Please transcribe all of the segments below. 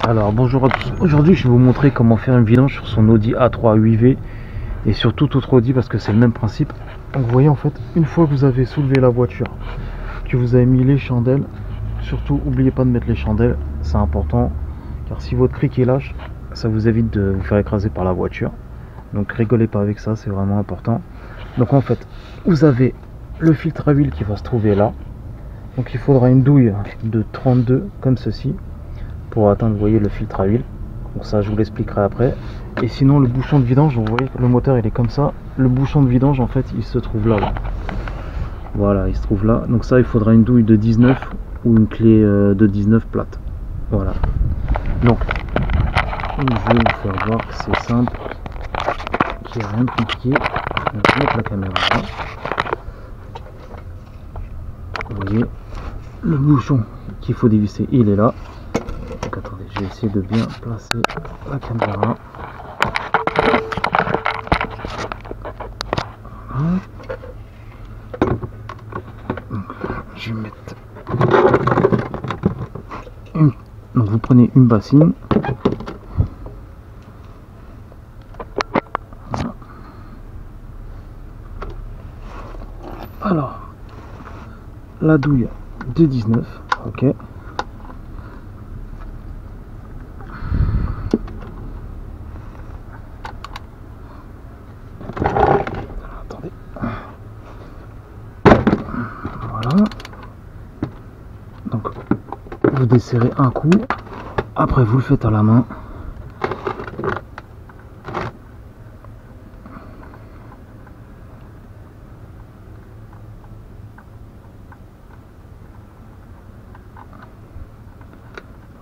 Alors bonjour à tous, aujourd'hui je vais vous montrer comment faire une vidange sur son Audi A3 8V et sur tout autre Audi parce que c'est le même principe. Donc vous voyez en fait, une fois que vous avez soulevé la voiture, que vous avez mis les chandelles, surtout n'oubliez pas de mettre les chandelles, c'est important car si votre cric est lâche, ça vous évite de vous faire écraser par la voiture. Donc rigolez pas avec ça, c'est vraiment important. Donc en fait, vous avez le filtre à huile qui va se trouver là. Donc il faudra une douille de 32 comme ceci pour atteindre, vous voyez, le filtre à huile. Donc ça je vous l'expliquerai après. Et sinon le bouchon de vidange, vous voyez le moteur il est comme ça, le bouchon de vidange en fait il se trouve là, voilà, il se trouve là. Donc ça il faudra une douille de 19 ou une clé de 19 plate, voilà. Donc je vais vous faire voir que c'est simple, qu'il n'y a rien de compliqué. On va mettre la caméra là. Vous voyez le bouchon qu'il faut dévisser, il est là. Donc attendez, je vais essayer de bien placer la caméra. Voilà. Donc, je vais mettre une... Donc vous prenez une bassine. Voilà. Alors la douille de 19, ok. Attendez. Voilà. Donc vous desserrez un coup, après vous le faites à la main.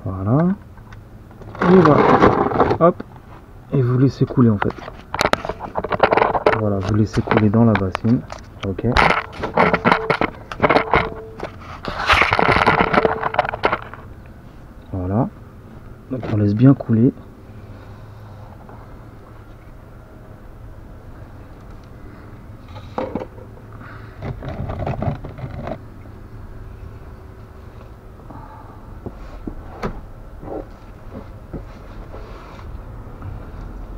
Voilà. Et voilà. Hop. Et vous laissez couler en fait. Voilà, vous laissez couler dans la bassine. Ok. Voilà. Donc on laisse bien couler.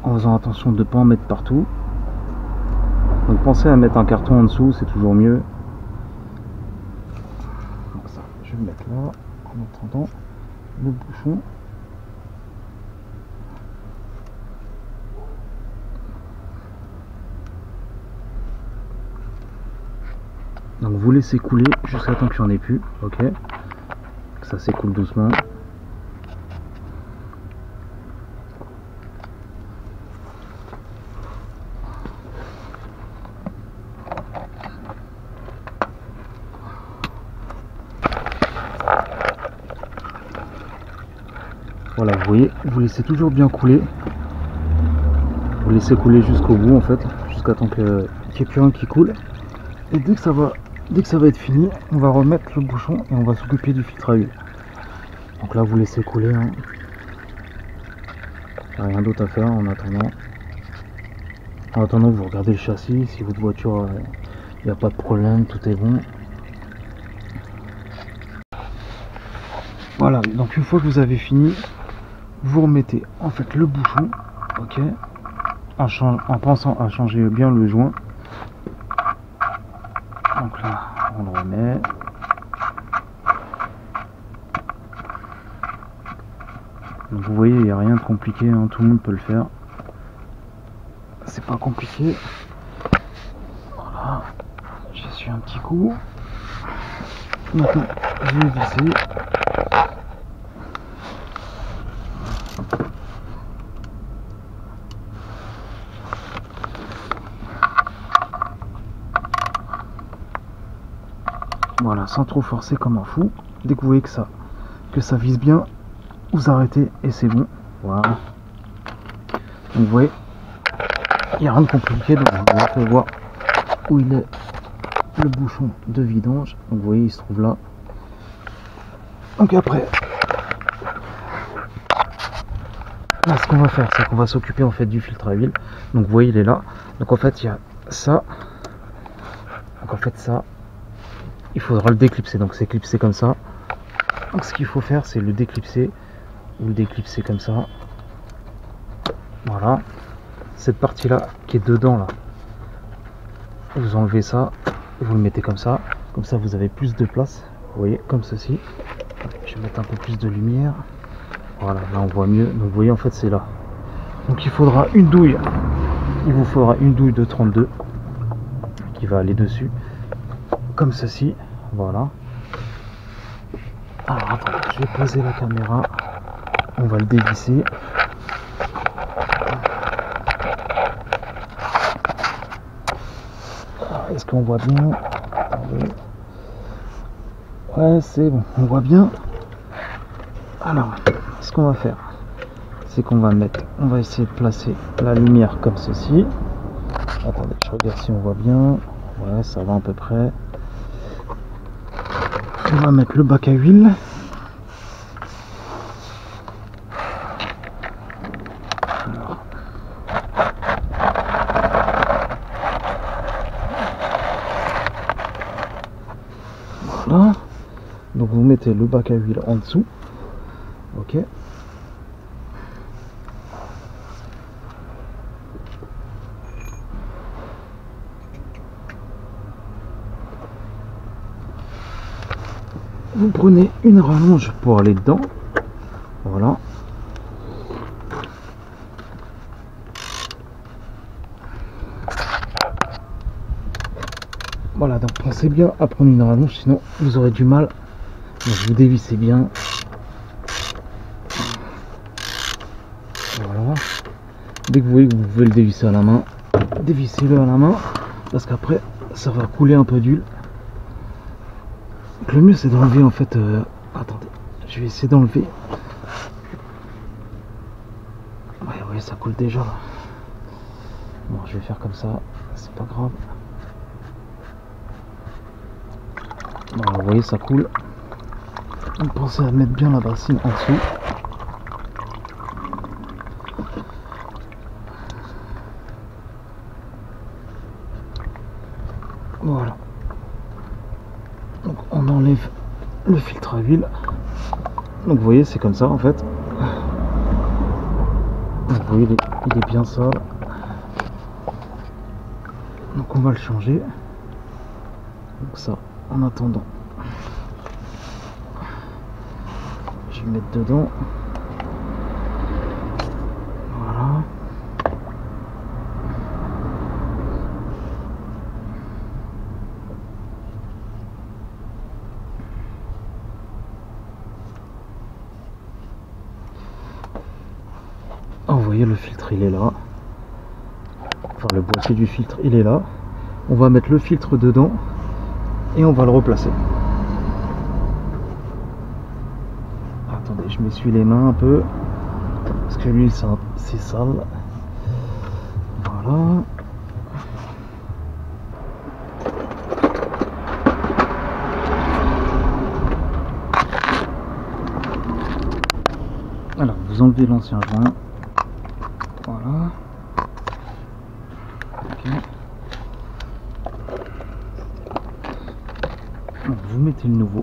En faisant attention de ne pas en mettre partout. Donc pensez à mettre un carton en dessous, c'est toujours mieux. Donc ça, je vais le mettre là, en attendant le bouchon. Donc vous laissez couler jusqu'à temps qu'il n'y en ait plus, ok. Que ça s'écoule doucement. Voilà, vous voyez, vous laissez toujours bien couler. Vous laissez couler jusqu'au bout en fait, jusqu'à temps qu'il n'y ait plus rien qui coule. Et dès que ça va être fini, on va remettre le bouchon et on va s'occuper du filtre à huile. Donc là vous laissez couler, hein. Il n'y a rien d'autre à faire en attendant. En attendant, vous regardez le châssis, si votre voiture, il n'y a pas de problème, tout est bon. Voilà, donc une fois que vous avez fini, vous remettez en fait le bouchon, ok, en pensant à changer bien le joint. Donc là, on le remet. Donc vous voyez, il n'y a rien de compliqué, hein, tout le monde peut le faire. C'est pas compliqué. Voilà, j'essuie un petit coup. Maintenant, je vais visser. Voilà, sans trop forcer comme un fou. Dès que vous voyez que ça vise bien, vous arrêtez et c'est bon. Voilà. Donc vous voyez, il n'y a rien de compliqué. Donc je vais vous voir où il est le bouchon de vidange. Donc vous voyez, il se trouve là. Donc après, là ce qu'on va faire, c'est qu'on va s'occuper en fait du filtre à huile. Donc vous voyez, il est là. Donc en fait, il y a ça. Donc en fait ça, il faudra le déclipser. Donc c'est clipsé comme ça. Donc ce qu'il faut faire, c'est le déclipser Vous le déclipsez comme ça. Voilà. Cette partie là qui est dedans là, vous enlevez ça, vous le mettez comme ça vous avez plus de place, vous voyez, comme ceci. Je vais mettre un peu plus de lumière, voilà, là on voit mieux. Donc vous voyez, en fait c'est là, donc il faudra une douille, il vous faudra une douille de 32 qui va aller dessus, comme ceci, voilà. Alors attends, je vais poser la caméra, on va le dévisser. Est-ce qu'on voit bien? Attendez. Ouais, c'est bon, on voit bien. Alors, ce qu'on va faire, c'est qu'on va mettre, on va essayer de placer la lumière comme ceci. Attendez, je regarde si on voit bien. Ouais, ça va à peu près. On va mettre le bac à huile. Voilà. Donc vous mettez le bac à huile en dessous. Ok. Vous prenez une rallonge pour aller dedans. Voilà. Voilà, donc pensez bien à prendre une rallonge, sinon vous aurez du mal. Donc vous dévissez bien. Voilà. Dès que vous voyez que vous pouvez le dévisser à la main, dévissez-le à la main, parce qu'après ça va couler un peu d'huile. Le mieux c'est d'enlever en fait, attendez, je vais essayer d'enlever. Ouais, ça coule déjà. Bon, je vais faire comme ça, c'est pas grave. Bon, vous voyez, ça coule. Donc pensez à mettre bien la bassine en dessous. Voilà. Donc on enlève le filtre à huile. Donc vous voyez, c'est comme ça en fait. Donc vous voyez, il est bien sale. Donc on va le changer. Donc ça, en attendant, je vais mettre dedans. Voilà. Ah, vous voyez, le filtre il est là. Enfin, le boîtier du filtre il est là. On va mettre le filtre dedans et on va le replacer. Attendez, je m'essuie les mains un peu parce que l'huile c'est sale. Voilà. Alors vous enlevez l'ancien joint. Voilà. Ok. Donc, vous mettez le nouveau.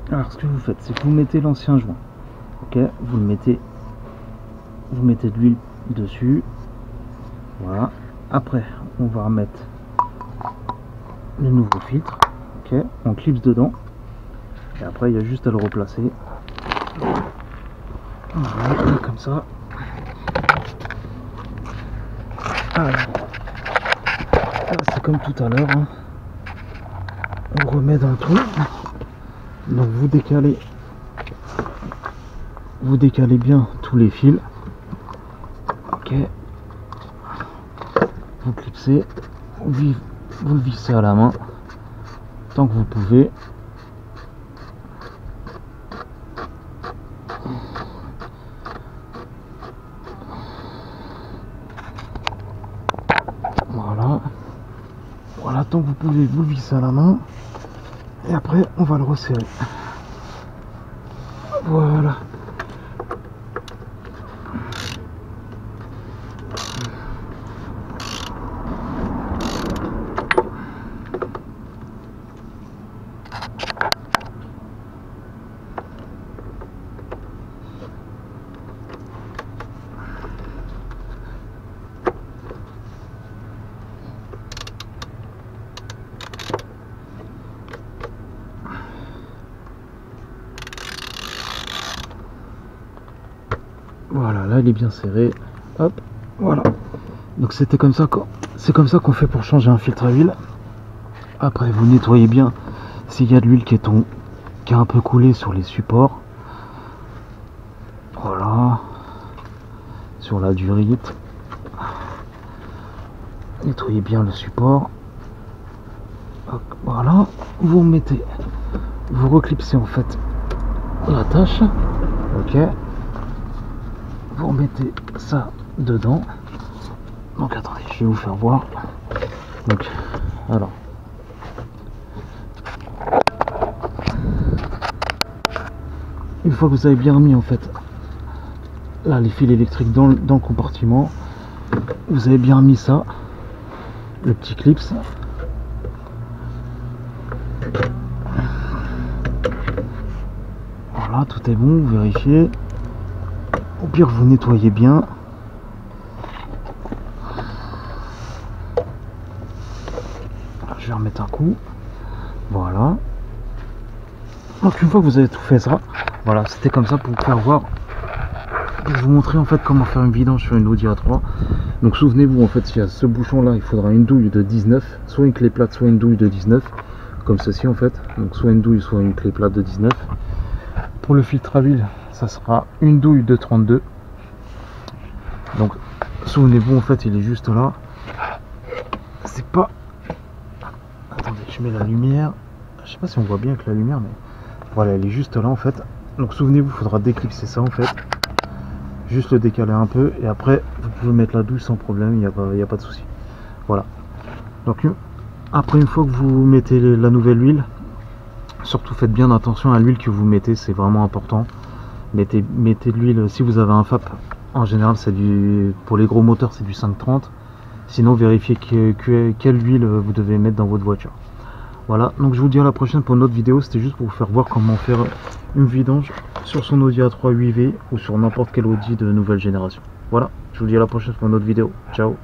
Alors ce que vous faites, c'est que vous mettez l'ancien joint. Ok, vous mettez de l'huile dessus. Voilà. Après, on va remettre le nouveau filtre. Ok, on clipse dedans. Et après, il y a juste à le replacer. Voilà, comme ça. Alors, c'est comme tout à l'heure. Hein. On remet dans le trou. Donc vous décalez bien tous les fils. Ok. Vous clipsez, vous le vissez à la main tant que vous pouvez. Voilà, tant que vous pouvez, vous le vissez à la main. Et après, on va le resserrer. Voilà. Voilà, là il est bien serré. Hop, voilà. Donc c'est comme ça qu'on fait pour changer un filtre à huile. Après vous nettoyez bien s'il y a de l'huile qui a un peu coulé sur les supports. Voilà. Sur la durite. Nettoyez bien le support. Hop, voilà. Vous reclipsez en fait la tâche. Ok. Vous remettez ça dedans. Donc attendez, je vais vous faire voir. Donc alors, une fois que vous avez bien remis en fait là les fils électriques dans le compartiment, vous avez bien remis ça, le petit clips. Voilà, tout est bon, vous vérifiez. Au pire, vous nettoyez bien. Je vais remettre un coup. Voilà. Donc une fois que vous avez tout fait ça, voilà, c'était comme ça pour vous faire voir, pour vous montrer en fait comment faire une vidange sur une Audi A3. Donc souvenez-vous, en fait, s'il y a ce bouchon là, il faudra une douille de 19, soit une clé plate, soit une douille de 19, comme ceci en fait. Donc soit une douille, soit une clé plate de 19. Pour le filtre à huile, ça sera une douille de 32. Donc souvenez-vous, en fait, il est juste là. C'est pas... Attendez, je mets la lumière. Je sais pas si on voit bien avec la lumière, mais voilà, elle est juste là en fait. Donc souvenez-vous, il faudra déclipser ça en fait. Juste le décaler un peu et après vous pouvez mettre la douille sans problème, il n'y a pas de souci. Voilà. Donc après, une fois que vous mettez la nouvelle huile, surtout faites bien attention à l'huile que vous mettez, c'est vraiment important. Mettez de l'huile, si vous avez un FAP, en général c'est pour les gros moteurs c'est du 530. Sinon vérifiez quelle huile vous devez mettre dans votre voiture. Voilà, donc je vous dis à la prochaine pour une autre vidéo. C'était juste pour vous faire voir comment faire une vidange sur son Audi A3 8V ou sur n'importe quel Audi de nouvelle génération. Voilà, je vous dis à la prochaine pour une autre vidéo. Ciao.